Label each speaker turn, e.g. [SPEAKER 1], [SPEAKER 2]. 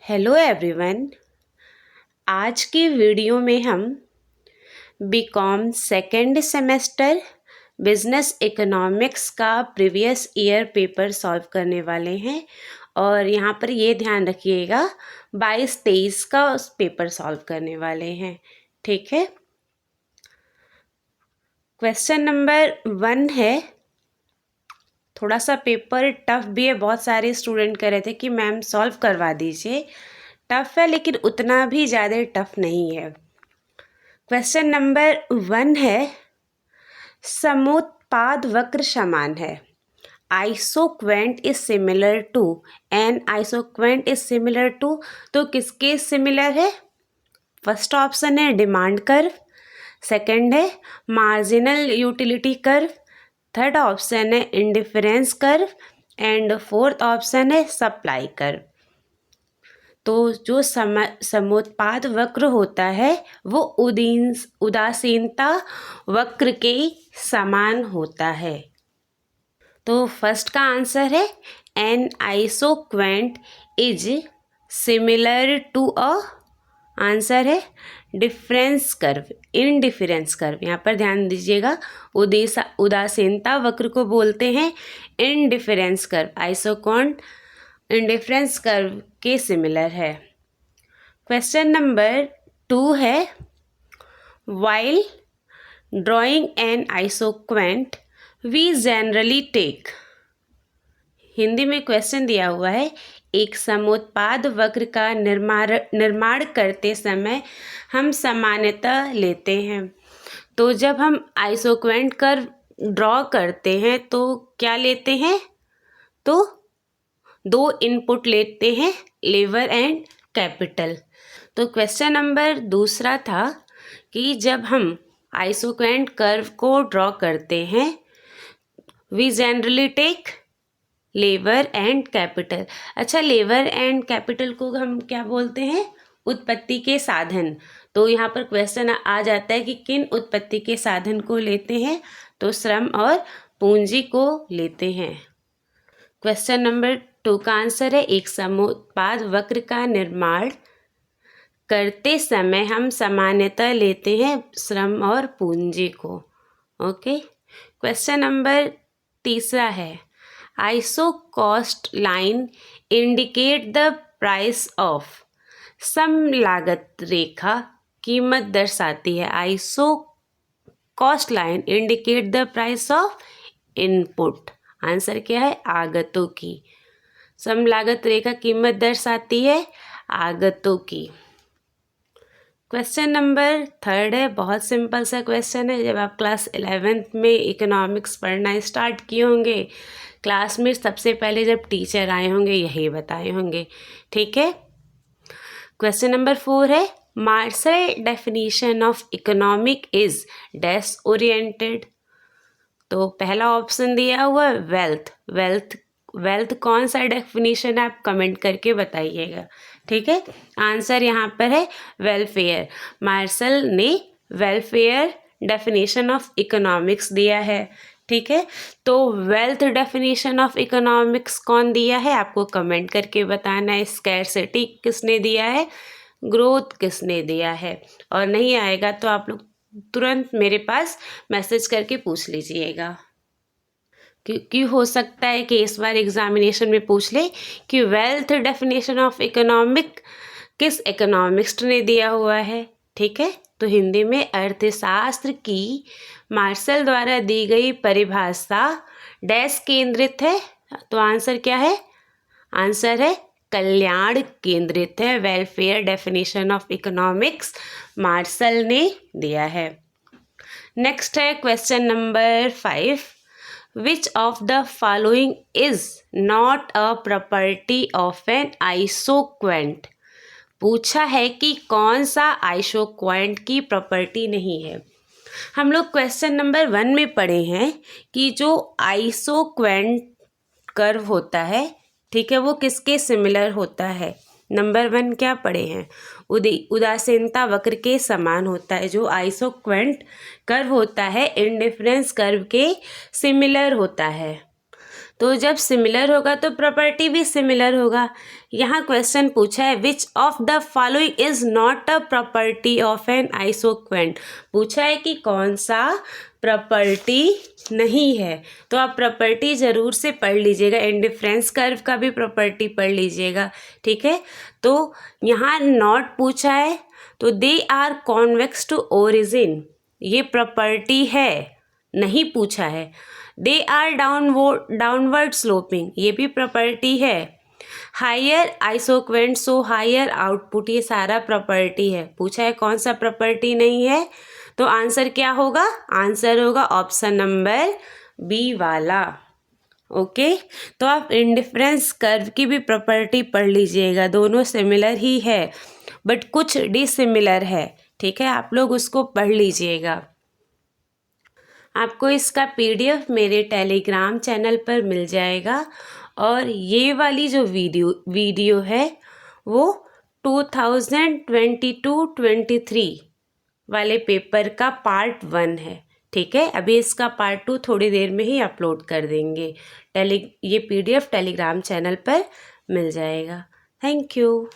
[SPEAKER 1] Hello everyone. आज की video में हम BCom second semester business economics का प्रीवियस ईयर पेपर सॉल्व करने वाले हैं और यहाँ पर ये ध्यान रखिएगा 22-23 का उस पेपर सॉल्व करने वाले हैं। ठीक है। क्वेश्चन नंबर 1 है, थोड़ा सा पेपर टफ भी है। बहुत सारे स्टूडेंट कह रहे थे कि मैम सॉल्व करवा दीजिए। टफ है लेकिन उतना भी ज़्यादा टफ नहीं है। क्वेश्चन नंबर 1 है, समुत्पाद वक्र समान है। Isoquant is similar to an isoquant is similar to, तो किसके सिमिलर है? फर्स्ट ऑप्शन है डिमांड कर्व, सेकंड है marginal utility curve, third option है indifference curve and fourth option है सप्लाई कर्व। तो जो समुत्पाद वक्र होता है वो उदासीनता वक्र के समान होता है। तो फर्स्ट का आंसर है an isoquant is similar to a, answer है डिफरेंस कर्व, इनडिफरेंस कर्व। यहाँ पर ध्यान दीजिएगा, उदासीनता वक्र को बोलते हैं indifference curve. Isoquant indifference curve के सिमिलर है। क्वेश्चन नंबर 2 है, while drawing an isoquant we generally take. Hindi में क्वेश्चन दिया हुआ है, एक समुत्पाद वक्र का निर्माण करते समय हम सामान्यतः लेते हैं। तो जब हम आइसोक्वेंट कर्व ड्रॉ करते हैं तो क्या लेते हैं? तो 2 इनपुट लेते हैं, लेवर एंड कैपिटल। तो क्वेश्चन नंबर 2 था कि जब हम आइसोक्वेंट कर्व को ड्रॉ करते हैं वी जनरली टेक लेवर एंड कैपिटल। अच्छा, लेवर एंड कैपिटल को हम क्या बोलते हैं? उत्पत्ति के साधन। तो यहाँ पर क्वेश्चन आ जाता है कि किन उत्पत्ति के साधन को लेते हैं? तो श्रम और पूंजी को लेते हैं। क्वेश्चन नंबर 2 का आंसर है, एक समुत्पाद वक्र का निर्माण करते समय हम सामान्यतः लेते हैं श्रम और पूंजी को। ओके। क्वेश्चन नंबर 3 है, iso cost line indicate the price of. सम लागत रेखा कीमत दर्शाती है। Iso cost line indicate the price of input. Answer क्या है? आगतों की। सम लागत रेखा कीमत दर्शाती है आगतों की। क्वेश्चन नंबर 3 है, बहुत सिंपल सा क्वेश्चन है। जब आप क्लास 11th में इकोनॉमिक्स पढ़ना स्टार्ट किए होंगे, क्लास में सबसे पहले जब टीचर आए होंगे यही बताए होंगे। ठीक है। क्वेश्चन नंबर 4 है, Marshall definition of economic is dash oriented. तो पहला ऑप्शन दिया हुआ है वेल्थ। वेल्थ कौन सा डेफिनेशन है? आप कमेंट करके बताइएगा। ठीक है। आंसर यहाँ पर है वेलफेयर। मार्शल ने वेलफेयर डेफिनेशन ऑफ इकोनॉमिक्स दिया है। ठीक है। तो वेल्थ डेफिनेशन ऑफ इकोनॉमिक्स कौन दिया है? आपको कमेंट करके बताना है। स्कैरसिटी किसने दिया है? ग्रोथ किसने दिया है? और नहीं आएगा तो आप लोग तुरंत मेरे पास मैसेज करके पूछ लीजिएगा, क्योंकि हो सकता है कि इस बार एग्जामिनेशन में पूछ ले कि वेल्थ डेफिनेशन ऑफ इकोनॉमिक किस इकोनॉमिस्ट ने दिया हुआ है। ठीक है। तो हिंदी में अर्थशास्त्र की मार्शल द्वारा दी गई परिभाषा डैश केंद्रित है। तो आंसर क्या है? आंसर है कल्याण केंद्रित है। Welfare definition of economics Marshall ने दिया है। नेक्स्ट है question number 5, which of the following is not a property of an isoquant. पूछा है कि कौन सा आइसोक्वेंट की प्रॉपर्टी नहीं है। हम लोग क्वेश्चन नंबर 1 में पढ़े हैं कि जो आइसोक्वेंट कर्व होता है, ठीक है, वो किसके सिमिलर होता है? नंबर 1 क्या पढ़े हैं? उदासीनता वक्र के समान होता है। जो आइसोक्वेंट कर्व होता है इंडिफरेंस कर्व के सिमिलर होता है। तो जब सिमिलर होगा तो प्रॉपर्टी भी सिमिलर होगा। यहाँ क्वेश्चन पूछा है which of the following is not a property of an isoquant. पूछा है कि कौन सा प्रॉपर्टी नहीं है। तो आप प्रॉपर्टी ज़रूर से पढ़ लीजिएगा, इंडिफरेंस कर्व का भी प्रॉपर्टी पढ़ लीजिएगा, ठीक है। तो यहाँ नॉट पूछा है तो they are convex to origin, ये प्रॉपर्टी है, नहीं पूछा है। दे आर डाउनवर्ड स्लोपिंग, ये भी प्रॉपर्टी है। Higher isoquant so higher output, ये सारा प्रॉपर्टी है। पूछा है कौन सा प्रॉपर्टी नहीं है, तो आंसर क्या होगा? आंसर होगा ऑप्शन नंबर बी वाला। ओके, तो आप इंडिफरेंस कर्व की भी प्रॉपर्टी पढ़ लीजिएगा, दोनों सिमिलर ही है बट कुछ डिसिमिलर है, ठीक है। आप लोग उसको पढ़ लीजिएगा। आपको इसका पीडीएफ मेरे टेलीग्राम चैनल पर मिल जाएगा। और ये वाली जो वीडियो है वो 2022-23 वाले पेपर का पार्ट 1 है, ठीक है। अभी इसका पार्ट 2 थोड़ी देर में ही अपलोड कर देंगे। ये पीडीएफ टेलीग्राम चैनल पर मिल जाएगा। Thank you.